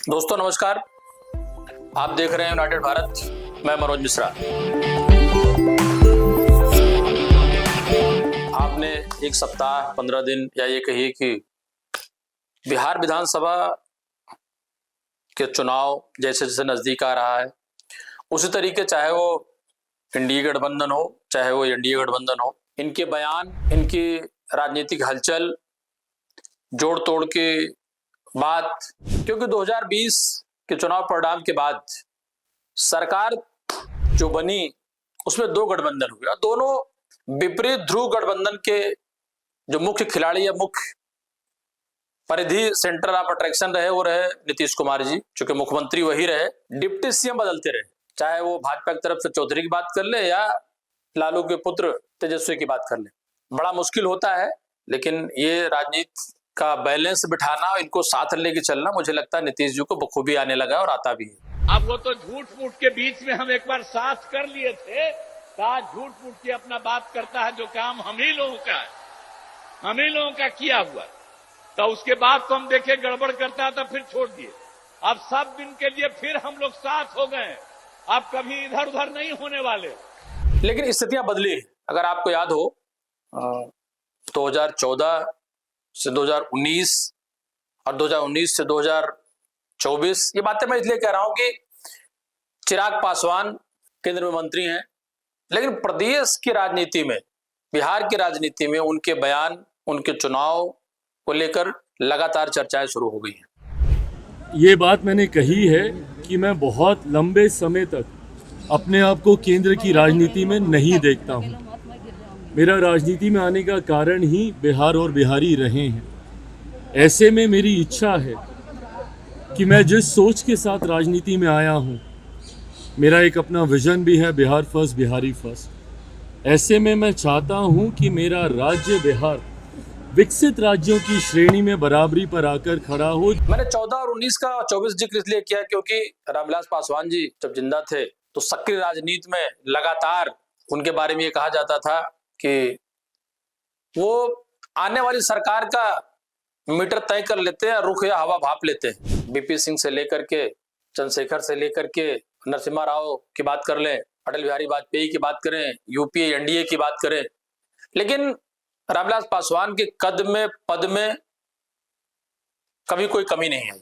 दोस्तों नमस्कार, आप देख रहे हैं यूनाइटेड भारत। मैं मनोज मिश्रा। आपने एक सप्ताह 15 दिन या ये कहिए कि बिहार विधानसभा के चुनाव जैसे जैसे नजदीक आ रहा है, उसी तरीके चाहे वो इंडिया गठबंधन हो चाहे वो एनडीए गठबंधन हो, इनके बयान, इनकी राजनीतिक हलचल, जोड़ तोड़ की बात, क्योंकि 2020 के चुनाव परिणाम के बाद सरकार जो बनी उसमें दो गठबंधन हुए और दोनों विपरीत ध्रुव गठबंधन के जो मुख्य खिलाड़ी या मुख्य परिधि सेंटर ऑफ अट्रैक्शन रहे वो रहे नीतीश कुमार जी, चूंकि मुख्यमंत्री वही रहे। डिप्टी सीएम बदलते रहे, चाहे वो भाजपा की तरफ से चौधरी की बात कर ले या लालू के पुत्र तेजस्वी की बात कर ले। बड़ा मुश्किल होता है, लेकिन ये राजनीति का बैलेंस बिठाना और इनको साथ लेके चलना मुझे लगता है नीतीश जी को बखूबी आने लगा और आता भी है। अब वो तो झूठ मूठ के बीच में हम एक बार साथ कर लिए थे, कहा झूठ मूठ की अपना बात करता है, जो काम हम ही लोगों का है, हम ही लोगों का किया हुआ। तो उसके बाद तो हम देखे गड़बड़ करता था, फिर छोड़ दिए। अब सब दिन के लिए फिर हम लोग साथ हो गए, अब कभी इधर उधर नहीं होने वाले। लेकिन स्थितियां बदली। अगर आपको याद हो 2014 से 2019 और 2019 से 2024, ये बातें मैं इसलिए कह रहा हूं कि चिराग पासवान केंद्र में मंत्री हैं, लेकिन प्रदेश की राजनीति में, बिहार की राजनीति में उनके बयान, उनके चुनाव को लेकर लगातार चर्चाएं शुरू हो गई हैं। ये बात मैंने कही है कि मैं बहुत लंबे समय तक अपने आप को केंद्र की राजनीति में नहीं देखता हूँ। मेरा राजनीति में आने का कारण ही बिहार और बिहारी रहे हैं। ऐसे में मेरी इच्छा है कि मैं जिस सोच के साथ राजनीति में आया हूँ, मेरा एक अपना विजन भी है, बिहार फर्स्ट, बिहारी फर्स्ट। ऐसे में मैं चाहता हूँ कि मेरा राज्य बिहार विकसित राज्यों की श्रेणी में बराबरी पर आकर खड़ा हो। मैंने 14 और 19 का 24 जिक्र इसलिए किया क्योंकि रामविलास पासवान जी जब जिंदा थे तो सक्रिय राजनीति में लगातार उनके बारे में ये कहा जाता था कि वो आने वाली सरकार का मीटर तय कर लेते हैं, रुख या हवा भाप लेते हैं। बीपी सिंह से लेकर के, चंद्रशेखर से लेकर के, नरसिम्हा राव की बात कर लें, अटल बिहारी वाजपेयी की बात करें, यूपीए एनडीए की बात करें, लेकिन रामविलास पासवान के कद में, पद में कभी कोई कमी नहीं है।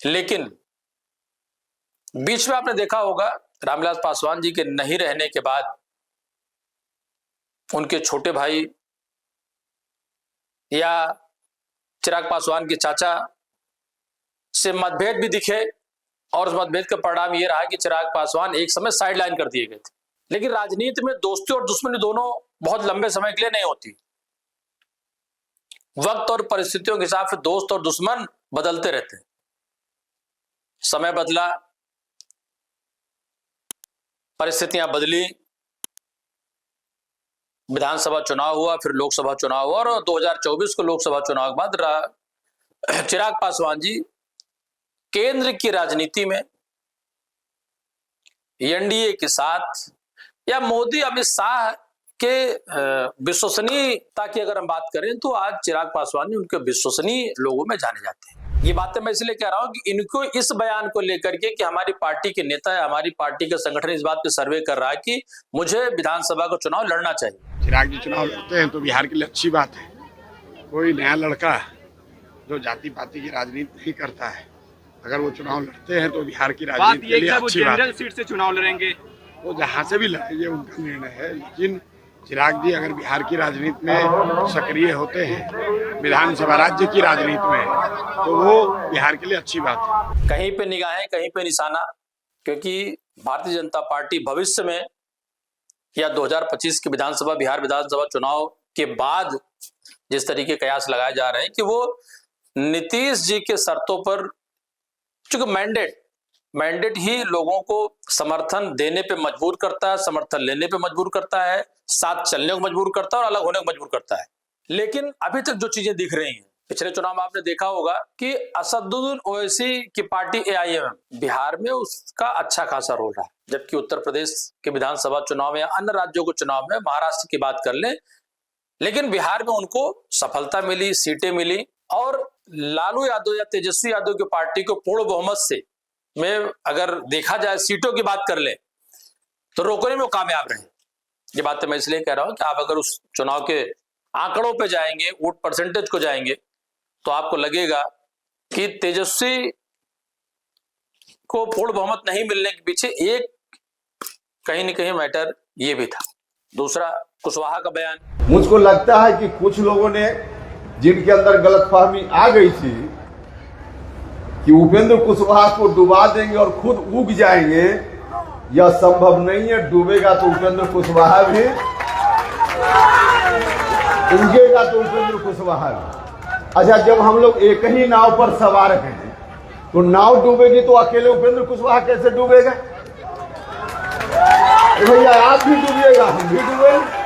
लेकिन बीच में आपने देखा होगा रामविलास पासवान जी के नहीं रहने के बाद उनके छोटे भाई या चिराग पासवान के चाचा से मतभेद भी दिखे और उस मतभेद का परिणाम यह रहा कि चिराग पासवान एक समय साइडलाइन कर दिए गए थे। लेकिन राजनीति में दोस्ती और दुश्मनी दोनों बहुत लंबे समय के लिए नहीं होती। वक्त और परिस्थितियों के हिसाब से दोस्त और दुश्मन बदलते रहते हैं। समय बदला, परिस्थितियां बदली, विधानसभा चुनाव हुआ, फिर लोकसभा चुनाव हुआ और 2024 को लोकसभा चुनाव के बाद चिराग पासवान जी केंद्र की राजनीति में एनडीए के साथ या मोदी अमित शाह के विश्वसनीयता की अगर हम बात करें तो आज चिराग पासवान जी उनके विश्वसनीय लोगों में जाने जाते हैं। ये बातें मैं इसलिए कह रहा हूं कि इनको इस बयान को लेकर के कि हमारी पार्टी के नेता या हमारी पार्टी का संगठन इस बात पे सर्वे कर रहा है कि मुझे विधानसभा का चुनाव लड़ना चाहिए। चिराग जी चुनाव लड़ते हैं तो बिहार के लिए अच्छी बात है। कोई नया लड़का जो जाति पाति की राजनीति नहीं करता है, अगर वो चुनाव लड़ते हैं तो बिहार की राजनीति के लिए अच्छी बात है। सीट से चुनाव लड़ेंगे, वो जहाँ से भी लड़ेंगे उनका निर्णय है। लेकिन चिराग जी अगर बिहार की राजनीति में सक्रिय होते हैं, विधानसभा राज्य की राजनीति में, तो वो बिहार के लिए अच्छी बात है। कहीं पे निगाहें, कहीं पे निशाना, क्योंकि भारतीय जनता पार्टी भविष्य में या 2025 के विधानसभा, बिहार विधानसभा चुनाव के बाद जिस तरीके कयास लगाए जा रहे हैं कि वो नीतीश जी के शर्तों पर, चूंकि मैंडेट ही लोगों को समर्थन देने पे मजबूर करता है, समर्थन लेने पे मजबूर करता है, साथ चलने को मजबूर करता है और अलग होने को मजबूर करता है। लेकिन अभी तक जो चीजें दिख रही हैं, पिछले चुनाव में आपने देखा होगा कि असदुद्दीन ओवैसी की पार्टी एआईएमएम बिहार में उसका अच्छा खासा रोल रहा, जबकि उत्तर प्रदेश के विधानसभा चुनाव में या अन्य राज्यों के चुनाव में, महाराष्ट्र की बात कर लें, लेकिन बिहार में उनको सफलता मिली, सीटें मिली और लालू यादव या तेजस्वी यादव की पार्टी को पूर्ण बहुमत से में अगर देखा जाए, सीटों की बात कर ले, तो रोकने में वो कामयाब रहे। ये बात मैं इसलिए कह रहा हूं कि आप अगर उस चुनाव के आंकड़ों पे जाएंगे, वोट परसेंटेज को जाएंगे, तो आपको लगेगा कि तेजस्वी को पूर्ण बहुमत नहीं मिलने के पीछे एक कहीं न कहीं मैटर ये भी था। दूसरा, कुशवाहा का बयान। मुझको लगता है कि कुछ लोगों ने, जिनके अंदर गलतफहमी आ गई थी कि उपेंद्र कुशवाहा को डुबा देंगे और खुद उग जाएंगे, यह संभव नहीं है। डूबेगा तो उपेंद्र कुशवाहा भी, उगेगा तो उपेंद्र कुशवाहा भी। अच्छा, जब हम लोग एक ही नाव पर सवार हैं तो नाव डूबेगी तो अकेले उपेंद्र कुशवाहा कैसे डूबेगा? भैया आप भी डूबिएगा, हम भी डूबेंगे।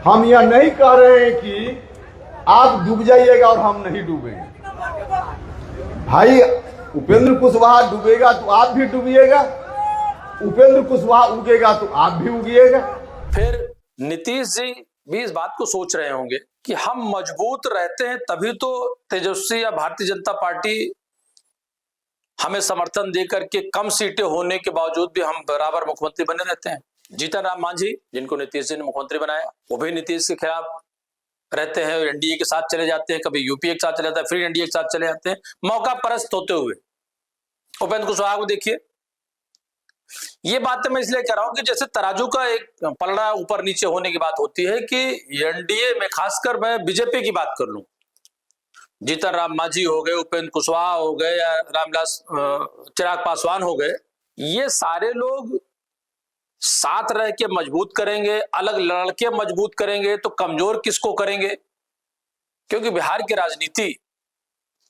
हम यह नहीं कह रहे हैं कि आप डूब जाइएगा और हम नहीं डूबेंगे। भाई, उपेंद्र कुशवाहा डूबेगा तो आप भी डूबिएगा, उपेंद्र कुशवाहा उगेगा तो आप भी उगिएगा। फिर नीतीश जी भी इस बात को सोच रहे होंगे कि हम मजबूत रहते हैं तभी तो तेजस्वी या भारतीय जनता पार्टी हमें समर्थन देकर के कम सीटें होने के बावजूद भी हम बराबर मुख्यमंत्री बने रहते हैं। जीतन राम मांझी, जिनको नीतीश जी ने मुख्यमंत्री बनाया, वो भी नीतीश के खिलाफ रहते हैं, एनडीए के साथ चले जाते हैं, कभी यूपीए के साथ चले जाते हैं, फिर एनडीए के साथ चले जाते हैं, मौका परस्त होते हुए। उपेंद्र कुशवाहा को देखिए। ये बातें मैं इसलिए कह रहा हूं कि जैसे तराजू का एक पलड़ा ऊपर नीचे होने की बात होती है कि एनडीए में, खासकर मैं बीजेपी की बात कर लूं, जीतन राम मांझी हो गए, उपेंद्र कुशवाहा हो गए, या रामविलास चिराग पासवान हो गए, ये सारे लोग साथ रह के मजबूत करेंगे, अलग लड़के मजबूत करेंगे तो कमजोर किसको करेंगे? क्योंकि बिहार की राजनीति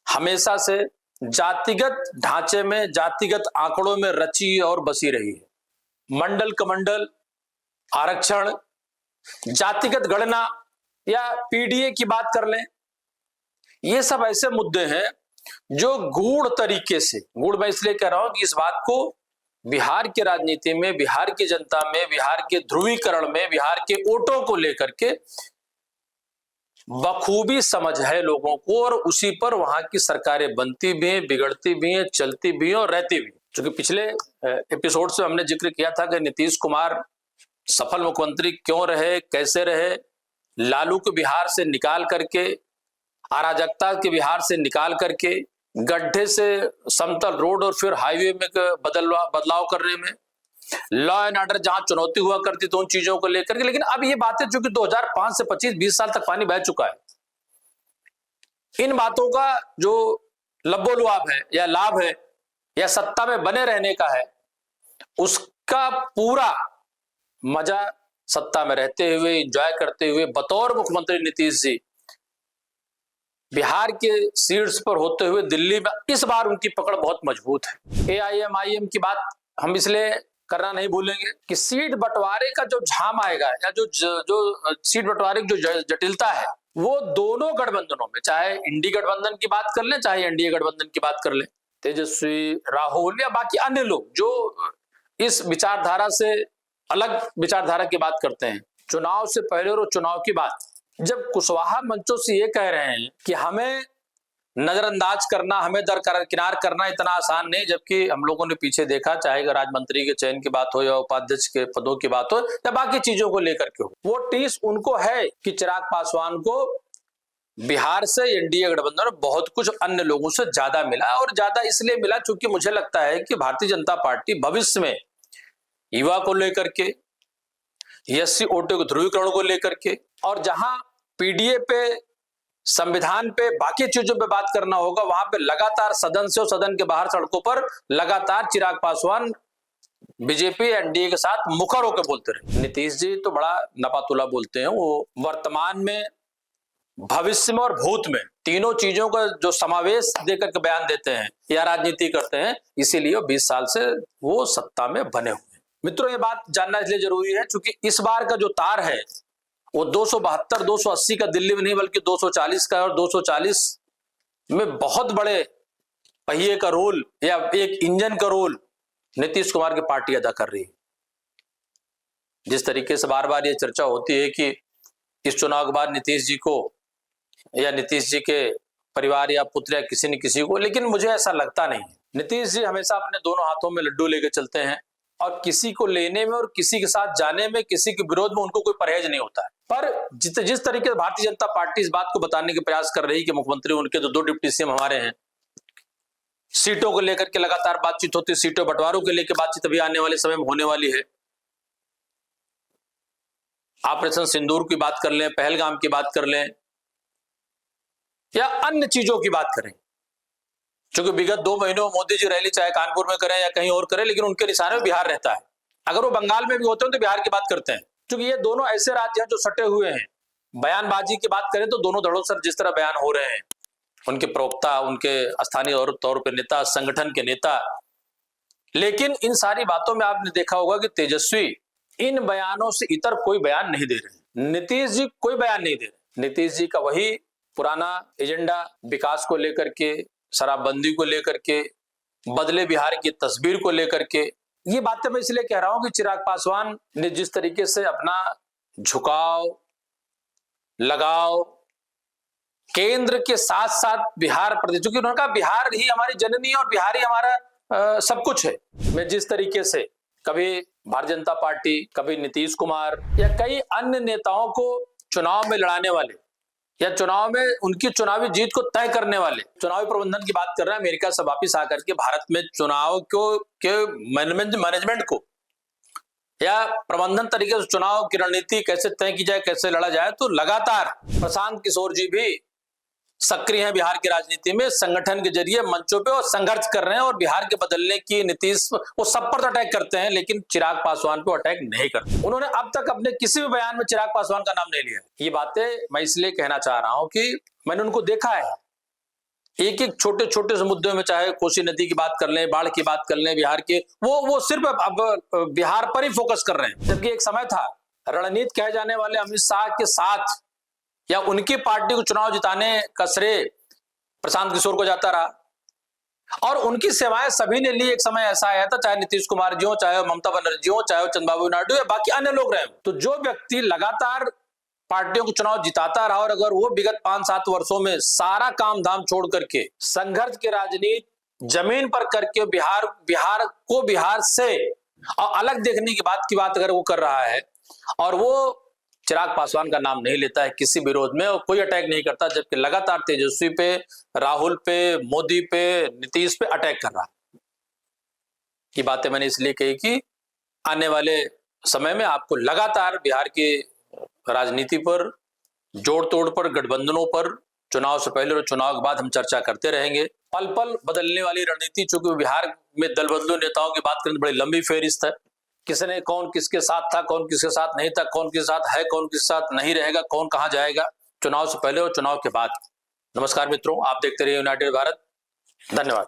हमेशा से जातिगत ढांचे में, जातिगत आंकड़ों में रची और बसी रही है। मंडल कमंडल, आरक्षण, जातिगत गणना या पीडीए की बात कर लें, ये सब ऐसे मुद्दे हैं जो गूढ़ तरीके से, गूढ़ मैं इसलिए कह रहा हूं कि इस बात को बिहार की राजनीति में, बिहार की जनता में, बिहार के ध्रुवीकरण में, बिहार के वोटों को लेकर के बखूबी समझ है लोगों को, और उसी पर वहां की सरकारें बनती भी हैं, बिगड़ती भी हैं, चलती भी हैं और रहती भी। क्योंकि पिछले एपिसोड से हमने जिक्र किया था कि नीतीश कुमार सफल मुख्यमंत्री क्यों रहे, कैसे रहे, लालू को बिहार से निकाल करके, अराजकता के बिहार से निकाल करके, गड्ढे से समतल रोड और फिर हाईवे में बदलाव करने में, लॉ एंड ऑर्डर जहां चुनौती हुआ करती थी उन चीजों को लेकर के। लेकिन अब ये बातें जो कि 2005 से 25-20 साल तक पानी बह चुका है, इन बातों का जो लब्बो-लुआब है या लाभ है या सत्ता में बने रहने का है, उसका पूरा मजा सत्ता में रहते हुए, एंजॉय करते हुए बतौर मुख्यमंत्री नीतीश जी बिहार के सीट्स पर होते हुए दिल्ली में इस बार उनकी पकड़ बहुत मजबूत है। एआईएमआईएम की बात हम इसलिए करना नहीं भूलेंगे कि सीट बंटवारे का जो झाम आएगा या जो सीट बंटवारे की जो जटिलता है, वो दोनों गठबंधनों में, चाहे इंडी गठबंधन की बात कर लें, चाहे एनडीए गठबंधन की बात कर लें, तेजस्वी, राहुल या बाकी अन्य लोग जो इस विचारधारा से अलग विचारधारा की बात करते हैं, चुनाव से पहले और चुनाव की बात, जब कुशवाहा मंचों से ये कह रहे हैं कि हमें नजरअंदाज करना, हमें दरकिनार करना इतना आसान नहीं, जबकि हम लोगों ने पीछे देखा, चाहे राज्य मंत्री के चयन की बात हो या उपाध्यक्ष के पदों की बात हो या बाकी चीजों को लेकर के हो, वो टीस उनको है कि चिराग पासवान को बिहार से एनडीए गठबंधन में बहुत कुछ अन्य लोगों से ज्यादा मिला, और ज्यादा इसलिए मिला क्योंकि मुझे लगता है कि भारतीय जनता पार्टी भविष्य में युवा को लेकर के, एससी वोटों के ध्रुवीकरण को लेकर के, और जहां पीडीए पे, संविधान पे, बाकी चीजों पे बात करना होगा, वहां पे लगातार सदन से और सदन के बाहर सड़कों पर लगातार चिराग पासवान बीजेपी एनडीए के साथ मुखर होकर बोलते रहे। नीतीश जी तो बड़ा नपातुला बोलते हैं, वो वर्तमान में, भविष्य में और भूत में तीनों चीजों का जो समावेश देकर के बयान देते हैं या राजनीति करते हैं, इसीलिए 20 साल से वो सत्ता में बने हुए हैं। मित्रों, ये बात जानना इसलिए जरूरी है क्योंकि इस बार का जो तार है वो 272, 280 का दिल्ली में नहीं बल्कि 240 का है, और 240 में बहुत बड़े पहिए का रोल या एक इंजन का रोल नीतीश कुमार की पार्टी अदा कर रही है। जिस तरीके से बार बार ये चर्चा होती है कि इस चुनाव के बाद नीतीश जी को या नीतीश जी के परिवार या पुत्र या किसी न किसी को, लेकिन मुझे ऐसा लगता नहीं है। नीतीश जी हमेशा अपने दोनों हाथों में लड्डू लेके चलते हैं और किसी को लेने में और किसी के साथ जाने में, किसी के विरोध में उनको कोई परहेज नहीं होता है। पर जिस तरीके से भारतीय जनता पार्टी इस बात को बताने के प्रयास कर रही है कि मुख्यमंत्री उनके तो 2 डिप्टी सीएम हमारे हैं, सीटों को लेकर के लगातार बातचीत होती है, सीटों बंटवारों के लेकर बातचीत अभी आने वाले समय में होने वाली है। ऑपरेशन सिंदूर की बात कर लें, पहलगाम की बात कर लें या अन्य चीजों की बात करें, क्योंकि विगत 2 महीनों मोदी जी रैली चाहे कानपुर में करें या कहीं और करें, लेकिन उनके निशाने में बिहार रहता है। अगर वो बंगाल में भी होते हैं तो बिहार की बात करते हैं, क्योंकि ये दोनों ऐसे राज्य हैं जो सटे हुए हैं। बयानबाजी की बात करें तो दोनों धड़ों से जिस तरह बयान हो रहे हैं, उनके प्रवक्ता, उनके स्थानीय तौर पर नेता, संगठन के नेता, लेकिन इन सारी बातों में आपने देखा होगा कि तेजस्वी इन बयानों से इतर कोई बयान नहीं दे रहे। नीतीश जी कोई बयान नहीं दे रहे। नीतीश जी का वही पुराना एजेंडा, विकास को लेकर के, शराबबंदी को लेकर के, बदले बिहार की तस्वीर को लेकर के। ये बातें मैं इसलिए कह रहा हूं कि चिराग पासवान ने जिस तरीके से अपना झुकाव, लगाव केंद्र के साथ साथ बिहार प्रदेश, क्योंकि उन्होंने कहा बिहार ही हमारी जननी और बिहार ही हमारा सब कुछ है। मैं जिस तरीके से कभी भारतीय जनता पार्टी, कभी नीतीश कुमार या कई अन्य नेताओं को चुनाव में लड़ाने वाले या चुनाव में उनकी चुनावी जीत को तय करने वाले, चुनावी प्रबंधन की बात कर रहे हैं, अमेरिका से वापिस आकर के भारत में चुनाव के मैनेजमेंट को या प्रबंधन तरीके से चुनाव की रणनीति कैसे तय की जाए, कैसे लड़ा जाए, तो लगातार प्रशांत किशोर जी भी सक्रिय हैं बिहार की राजनीति में, संगठन के जरिए मंचों पे और संघर्ष कर रहे हैं और बिहार के बदलने की नीतीश वो सब पर अटैक करते हैं, लेकिन चिराग पासवान पे अटैक नहीं करते। उन्होंने अब तक अपने किसी भी बयान में चिराग पासवान का नाम नहीं लिया। ये बातें मैं इसलिए कहना चाह रहा हूं कि मैंने उनको देखा है एक एक छोटे छोटे से मुद्दों में, चाहे कोसी नदी की बात कर लें, बाढ़ की बात कर लें, बिहार के, वो सिर्फ अब बिहार पर ही फोकस कर रहे हैं। जबकि एक समय था रणनीति कहे जाने वाले अमित शाह के साथ या उनकी पार्टी को चुनाव जिताने का श्रेय प्रशांत किशोर को जाता रहा और उनकी सेवाएं सभी ने ली। एक समय ऐसा आया था, चाहे नीतीश कुमार जी हो, चाहे ममता बनर्जी हो, चाहे चंद्रबाबू नायडू या बाकी अन्य लोग रहे, तो जो व्यक्ति लगातार पार्टियों को चुनाव जिताता रहा और अगर वो विगत 5-7 वर्षों में सारा काम धाम छोड़ करके संघर्ष की राजनीति जमीन पर करके बिहार को बिहार से और अलग देखने की बात अगर वो कर रहा है और वो चिराग पासवान का नाम नहीं लेता है किसी विरोध में और कोई अटैक नहीं करता, जबकि लगातार तेजस्वी पे, राहुल पे, मोदी पे, नीतीश पे अटैक कर रहा। ये बातें मैंने इसलिए कही कि आने वाले समय में आपको लगातार बिहार की राजनीति पर, जोड़ तोड़ पर, गठबंधनों पर, चुनाव से पहले और चुनाव के बाद हम चर्चा करते रहेंगे। पल पल बदलने वाली रणनीति, चूंकि बिहार में दल बदलू नेताओं की बात करें तो बड़ी लंबी फेहरिस्त है। किसने कौन किसके साथ था, कौन किसके साथ नहीं था, कौन किसके साथ है, कौन किसके साथ नहीं रहेगा, कौन कहां जाएगा, चुनाव से पहले और चुनाव के बाद। नमस्कार मित्रों, आप देखते रहिए यूनाइटेड भारत। धन्यवाद।